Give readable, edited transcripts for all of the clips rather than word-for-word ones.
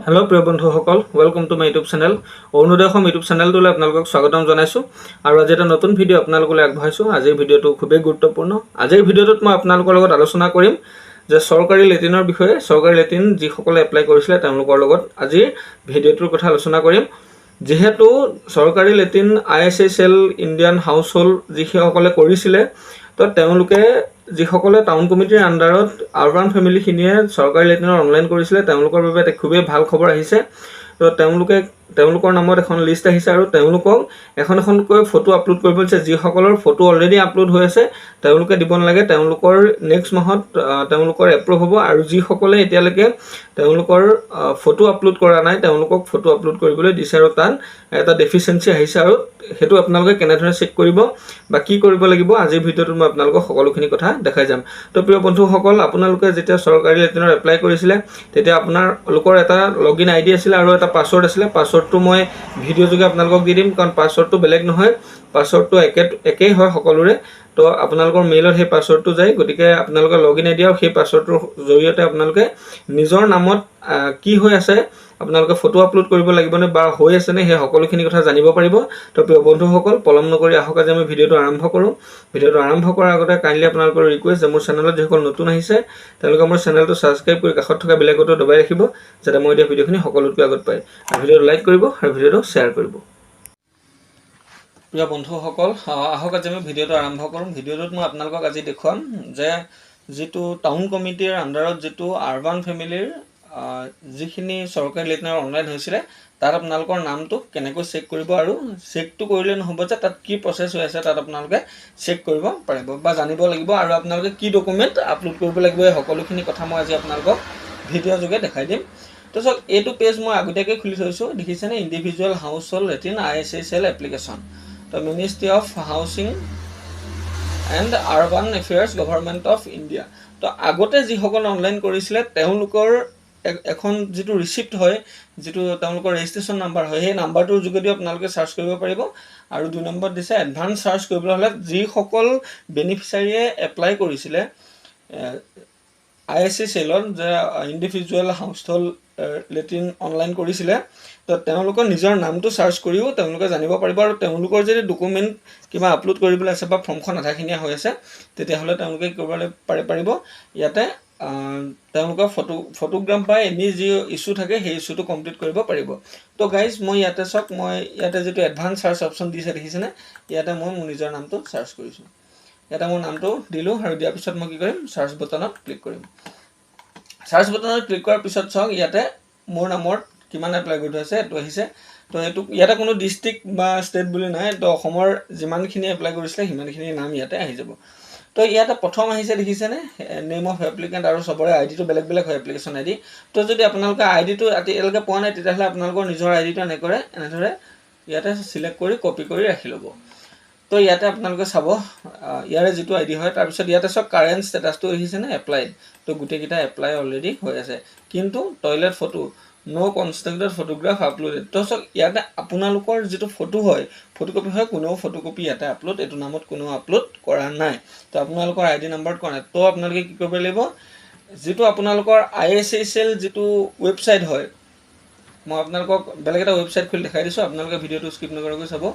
Hello' প্ৰিয় বন্ধুসকল, welcome to my YouTube channel. Arunoday Assam YouTube চেনেলটোলৈ আপোনালোকক স্বাগতম জনাইছোঁ আৰু আজি এটা নতুন ভিডিঅ' আপোনালোকলৈ আগবঢ়াইছোঁ। আজিৰ ভিডিঅ'টো খুবেই গুৰুত্বপূৰ্ণ। আজিৰ ভিডিঅ'টোত মই আপোনালোকৰ লগত আলোচনা কৰিম যে চৰকাৰী লেট্ৰিনৰ বিষয়ে। চৰকাৰী লেট্ৰিন যিসকলে এপ্লাই কৰিছিলে তেওঁলোকৰ লগত আজিৰ ভিডিঅ'টোৰ কথা আলোচনা কৰিম। যিহেতু চৰকাৰী latrine ISHL Indian house hold যিসকলে কৰিছিলে, তো তেওঁলোকে যিসকলে টাউন কমিটিৰ আণ্ডাৰত আৰবান ফেমিলিখিনিয়ে চৰকাৰী লেট্ৰিনৰ অনলাইন কৰিছিলে তেওঁলোকৰ বাবে এটা খুবেই ভাল খবৰ আহিছে। তো তেওঁলোকৰ নামত এখন লিষ্ট আহিছে আৰু তেওঁলোকক এখনকৈ ফটো আপলোড কৰিব দিছে। যিসকলৰ ফটো অলৰেডি আপলোড হৈ আছে তেওঁলোকে দিব নালাগে, তেওঁলোকৰ নেক্সট মাহত তেওঁলোকৰ এপ্ৰুভ হ'ব। আৰু যিসকলে এতিয়ালৈকে তেওঁলোকৰ ফটো আপলোড কৰা নাই তেওঁলোকক ফটো আপলোড কৰিবলৈ দিছে আৰু তাত এটা ডেফিচিয়েঞ্চি আহিছে। আৰু সেইটো আপোনালোকে কেনেদৰে চেক কৰিব বা কি কৰিব লাগিব আজিৰ ভিডিঅ'টোত মই আপোনালোকক সকলোখিনি কথা দেখাই যাম। তো প্ৰিয় বন্ধুসকল, আপোনালোকে যেতিয়া চৰকাৰী লেট্ৰিনৰ এপ্লাই কৰিছিলে তেতিয়া আপোনালোকৰ এটা লগইন ID আছিলে আৰু এটা পাছৱৰ্ড আছিলে। পাছৱৰ্ডটো মই ভিডিঅ' যোগে আপোনালোকক দি দিম, কাৰণ পাছৱৰ্ডটো বেলেগ নহয়, পাছৱৰ্ডটো একেই হয় সকলোৰে। তো আপোনালোকৰ মেইলত সেই পাছৱৰ্ডটো যায়, গতিকে আপোনালোকে লগইন ID আৰু সেই পাছৱৰ্ডটোৰ জৰিয়তে আপোনালোকে নিজৰ নামত কি হৈ আছে, আপোনালোকে ফটো আপলোড কৰিব লাগিবনে বা হৈ আছেনে, সেই সকলোখিনি কথা জানিব পাৰিব। তো প্ৰিয় বন্ধুসকল, পলম নকৰি আহক আজি আমি ভিডিঅ'টো আৰম্ভ কৰোঁ। ভিডিঅ'টো আৰম্ভ কৰাৰ আগতে কাইণ্ডলি আপোনালোকৰ ৰিকুৱেষ্ট যে মোৰ চেনেলত যিসকল নতুন আহিছে তেওঁলোকে মোৰ চেনেলটো ছাবস্ক্ৰাইব কৰি কাষত থকা বেল আইকনটো দবাই ৰাখিব, যাতে মই এতিয়া ভিডিঅ'খিনি সকলোতকৈ আগত পায়। আৰু ভিডিঅ'টো লাইক কৰিব আৰু ভিডিঅ'টো শ্বেয়াৰ কৰিব। প্ৰিয় বন্ধুসকল, আহক আজি আমি ভিডিঅ'টো আৰম্ভ কৰোঁ। ভিডিঅ'টোত মই আপোনালোকক আজি দেখুৱাম যে যিটো টাউন কমিটিৰ আণ্ডাৰত যিটো আৰবান ফেমিলিৰ যিখিনি চৰকাৰী লেট্ৰিনৰ অনলাইন হৈছিলে তাত আপোনালোকৰ নামটো কেনেকৈ চেক কৰিব, আৰু চেকটো কৰিলে নহ'ব যে তাত কি প্ৰচেছ হৈ আছে তাত আপোনালোকে চেক কৰিব পাৰিব বা জানিব লাগিব, আৰু আপোনালোকে কি ডকুমেণ্ট আপলোড কৰিব লাগিব, এই সকলোখিনি কথা মই আজি আপোনালোকক ভিডিঅ' যোগে দেখাই দিম। তো চাওক, এইটো পেজ মই আগতীয়াকৈ খুলি থৈছোঁ, দেখিছেনে? Individual household latrine ISHL application. তো ministry of housing and urban affairs government of India. তো আগতে যিসকল অনলাইন কৰিছিলে তেওঁলোকৰ এখন যিটো ৰিচিপ্ট হয়, যিটো তেওঁলোকৰ ৰেজিষ্ট্ৰেশ্যন নাম্বাৰ হয়, সেই নাম্বাৰটোৰ যোগেদি আপোনালোকে চাৰ্চ কৰিব পাৰিব। আৰু 2 নম্বৰত দিছে এডভান্স চাৰ্চ কৰিবলৈ হ'লে যিসকল বেনিফিচাৰীয়ে এপ্লাই কৰিছিলে ISHL-ত যে individual household latrine online কৰিছিলে, তো তেওঁলোকৰ নিজৰ নামটো চাৰ্চ কৰিও তেওঁলোকে জানিব পাৰিব। আৰু তেওঁলোকৰ যদি ডকুমেণ্ট কিবা আপলোড কৰিবলৈ আছে বা ফৰ্মখন আধাখিনিয়া হৈ আছে তেতিয়াহ'লে তেওঁলোকে কি কৰিব পাৰিব, ইয়াতে তেওঁলোকৰ ফটোগ্ৰাফ বা এনি যি ইছ্যু থাকে সেই ইছ্যুটো কমপ্লিট কৰিব পাৰিব। তো গাইজ, মই ইয়াতে চাওক, মই ইয়াতে যিটো এডভান্স চাৰ্চ অপশ্যন দিছে দেখিছেনে, ইয়াতে মই মোৰ নিজৰ নামটো চাৰ্চ কৰিছোঁ। ইয়াতে মোৰ নামটো দিলোঁ আৰু দিয়াৰ পিছত মই কি কৰিম, চাৰ্চ বটনত ক্লিক কৰিম। চাৰ্চ বটনত ক্লিক কৰাৰ পিছত চাওক, ইয়াতে মোৰ নামত কিমান এপ্লাই কৰি থোৱা আছে এইটো আহিছে। তো এইটো ইয়াতে কোনো ডিষ্ট্ৰিক্ট বা ষ্টেট বুলি নাই, তো অসমৰ যিমানখিনি এপ্লাই কৰিছিলে সিমানখিনি নাম ইয়াতে আহি যাব। তো ইয়াতে প্ৰথম আহিছে দেখিছেনে, নেম অফ এপ্লিকেণ্ট, আৰু চবৰে আইডিটো বেলেগ বেলেগ হয়, এপ্লিকেশ্যন ID। তো যদি আপোনালোকে আইডিটো এতিয়ালৈকে পোৱা নাই তেতিয়াহ'লে আপোনালোকৰ নিজৰ আইডিটো এনেদৰে ইয়াতে চিলেক্ট কৰি কপি কৰি ৰাখি ল'ব। তো ইয়াতে আপোনালোকে চাব ইয়াৰে যিটো ID হয়, তাৰপিছত ইয়াতে চব কাৰেণ্ট ষ্টেটাছটো দেখিছেনে, এপ্লাইড। তো গোটেইকেইটা এপ্লাই অলৰেডি হৈ আছে, কিন্তু টয়লেট ফটো ন' কনষ্ট্ৰাক্টেড ফটোগ্ৰাফ আপলোডেড। তো চব ইয়াতে আপোনালোকৰ যিটো ফটো হয়, ফটোকপি হয়, কোনেও ফটোকপি ইয়াতে আপলোড এইটো নামত কোনেও আপলোড কৰা নাই। তো আপোনালোকৰ ID নাম্বাৰত কৰা নাই। তো আপোনালোকে কি কৰিব লাগিব, যিটো আপোনালোকৰ ISHL যিটো ৱেবছাইট হয়, মই আপোনালোকক বেলেগ এটা ৱেবছাইট খুলি দেখাই দিছোঁ, আপোনালোকে ভিডিঅ'টো স্কিপ নকৰাকৈ চাব,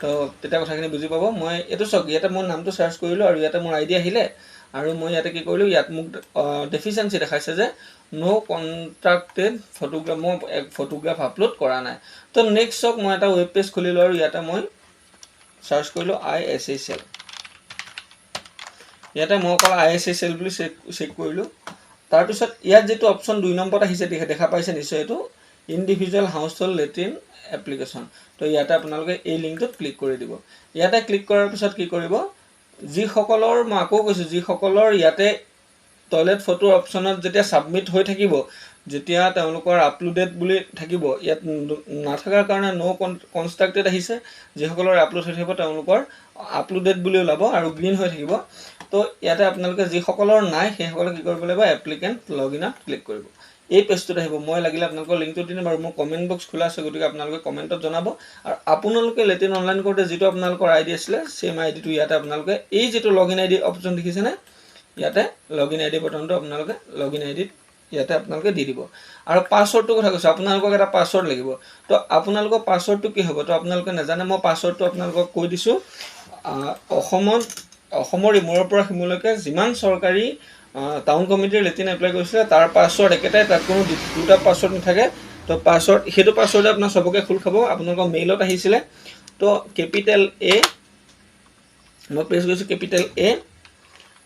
তো তেতিয়া কথাখিনি বুজি পাব। মই এইটো চাওক, ইয়াতে মোৰ নামটো চাৰ্চ কৰিলোঁ আৰু ইয়াতে মোৰ ID আহিলে, আৰু মই ইয়াতে কি কৰিলোঁ, ইয়াত মোক ডেফিচিয়েঞ্চি দেখাইছে যে ন' কনষ্ট্ৰাক্টেড ফটোগ্ৰাফ, মই ফটোগ্ৰাফ আপলোড কৰা নাই। তো নেক্সট চাওক, মই এটা ৱেব পেজ খুলিলোঁ আৰু ইয়াতে মই চাৰ্চ কৰিলোঁ ISHL। ইয়াতে মই অকল ISHL বুলি চেক কৰিলোঁ। তাৰপিছত ইয়াত যিটো অপশ্যন 2 নম্বৰত আহিছে দেখা পাইছে নিশ্চয়, এইটো individual household latrine application. তো ইয়াতে আপোনালোকে এই লিংকটোত ক্লিক কৰি দিব। ইয়াতে ক্লিক কৰাৰ পিছত কি কৰিব, যিসকলৰ, মই আকৌ কৈছোঁ, যিসকলৰ ইয়াতে টয়লেট ফটো অপশ্যনত যেতিয়া ছাবমিট হৈ থাকিব, যেতিয়া তেওঁলোকৰ আপলোডেড বুলি থাকিব, ইয়াত নাথাকাৰ কাৰণে ন' কনষ্ট্ৰাক্টেড আহিছে, যিসকলৰ আপলোড হৈ থাকিব তেওঁলোকৰ আপলোডেড বুলি ওলাব আৰু গ্ৰীণ হৈ থাকিব। তো ইয়াতে আপোনালোকে যিসকলৰ নাই সেইসকলে কি কৰিব লাগিব, এপ্লিকেণ্ট লগইনত ক্লিক কৰিব। এই পেজটোত আহিব। মই লাগিলে আপোনালোকৰ লিংকটো দি দিম আৰু মোৰ কমেণ্ট বক্স খোলা আছে, গতিকে আপোনালোকে কমেণ্টত জনাব। আৰু আপোনালোকে লেট্ৰিন অনলাইন কৰোঁতে যিটো আপোনালোকৰ ID আছিলে চেম আইডিটো ইয়াতে আপোনালোকে এই যিটো লগইন ID অপশ্যন দেখিছেনে, ইয়াতে লগইন ID বটনটো আপোনালোকে লগইন IDত ইয়াতে আপোনালোকে দি দিব আৰু পাছৱৰ্ডটো কথা কৈছোঁ আপোনালোকক এটা পাছৱৰ্ড লাগিব তো আপোনালোকৰ পাছৱৰ্ডটো কি হ'ব তো আপোনালোকে নাজানে মই পাছৱৰ্ডটো আপোনালোকক কৈ দিছোঁ অসমৰ ইমূৰৰ পৰা সিমূৰলৈকে যিমান চৰকাৰী টাউন কমিটিৰ লেট্ৰিন এপ্লাই কৰিছিলে তাৰ পাছৱৰ্ড একেটাই তাত কোনো দুটা পাছৱৰ্ড নাথাকে তো পাছৱৰ্ড সেইটো পাছৱৰ্ডে আপোনাৰ চবকে খোল খাব আপোনালোকৰ মেইলত আহিছিলে তো কেপিটেল এ মই প্ৰেছ কৰিছোঁ কেপিটেল এ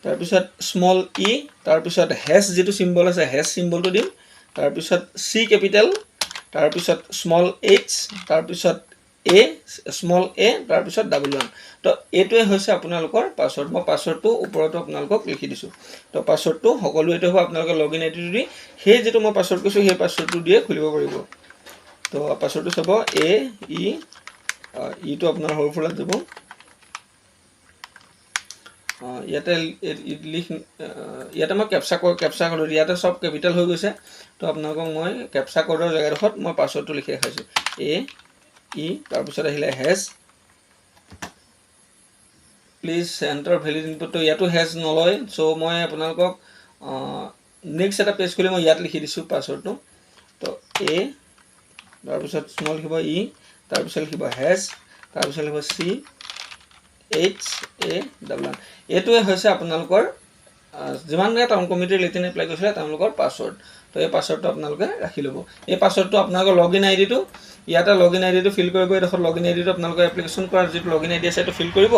তাৰপিছত স্মল ই তাৰপিছত হেছ যিটো চিম্বল আছে হেছ চিম্বলটো দিম তাৰপিছত চি কেপিটেল তাৰপিছত স্মল এইচ তাৰপিছত এ স্মল এ তাৰপিছত ডাবল 1 তো এইটোৱে হৈছে আপোনালোকৰ পাছৱৰ্ড মই পাছৱৰ্ডটো ওপৰতো আপোনালোকক লিখি দিছোঁ তো পাছৱৰ্ডটো সকলো এইটো হ'ব আপোনালোকে লগইন আইডিটো দি সেই যিটো মই পাছৱৰ্ড কৈছোঁ সেই পাছৱৰ্ডটো দিয়ে খুলিব পাৰিব তো পাছৱৰ্ডটো চাব এ ইটো আপোনাৰ সৰু ফুলত দিব ইয়াতে মই কেপচা কৰোঁ ইয়াতে চব কেপিটেল হৈ গৈছে তো আপোনালোকক মই কেপচা কোডৰ জেগাডোখৰত মই পাছৱৰ্ডটো লিখি ৰাখিছোঁ এ ই তাৰপিছত আহিলে হেজ প্লিজ এণ্টাৰ ভেলিড ইনপুটটো ইয়াতো হেজ নলয় চ' মই আপোনালোকক নেক্সট এটা পেজ খুলি মই ইয়াত লিখি দিছোঁ পাছৱৰ্ডটো তো এ তাৰপিছত স্মল লিখিব ই তাৰপিছত লিখিব হেজ তাৰপিছত লিখিব চি এইচ এ ডাবল 1 এইটোৱে হৈছে আপোনালোকৰ যিমানবিলাক টাউন কমিটিৰ লেট্ৰিন এপ্লাই কৰিছিলে তেওঁলোকৰ পাছৱৰ্ড তো এই পাছৱৰ্ডটো আপোনালোকে ৰাখি ল'ব এই পাছৱৰ্ডটো আপোনালোকৰ লগইন আইডিটো ইয়াতে লগইন আইডিটো ফিল কৰিব এইডোখৰ লগইন আইডিটো আপোনালোকৰ এপ্লিকেশ্যন কৰাৰ যিটো লগইন আইডি আছে সেইটো ফিল কৰিব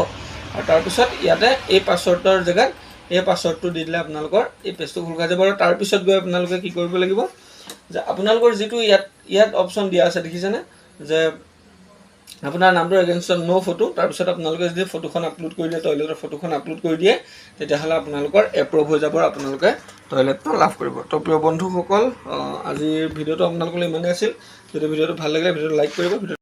আৰু তাৰপিছত ইয়াতে এই পাছৱৰ্ডৰ জেগাত এই পাছৱৰ্ডটো দি দিলে আপোনালোকৰ এই পেজটো খোল খাই যাব আৰু তাৰপিছত গৈ আপোনালোকে কি কৰিব লাগিব যে আপোনালোকৰ যিটো ইয়াত অপশ্যন দিয়া আছে দেখিছেনে যে আপোনাৰ নামটো এগেইনষ্টত নো ফটো তাৰপিছত আপোনালোকে যদি ফটোখন আপলোড কৰি দিয়ে টয়লেটৰ ফটোখন আপলোড কৰি দিয়ে তেতিয়াহ'লে আপোনালোকৰ এপ্ৰুভ হৈ যাব আৰু আপোনালোকে টয়লেটটো লাভ কৰিব তো প্ৰিয় বন্ধুসকল আজিৰ ভিডিঅ'টো আপোনালোকলৈ ইমানেই আছিল যদি ভিডিঅ'টো ভাল লাগিলে ভিডিঅ'টো লাইক কৰিব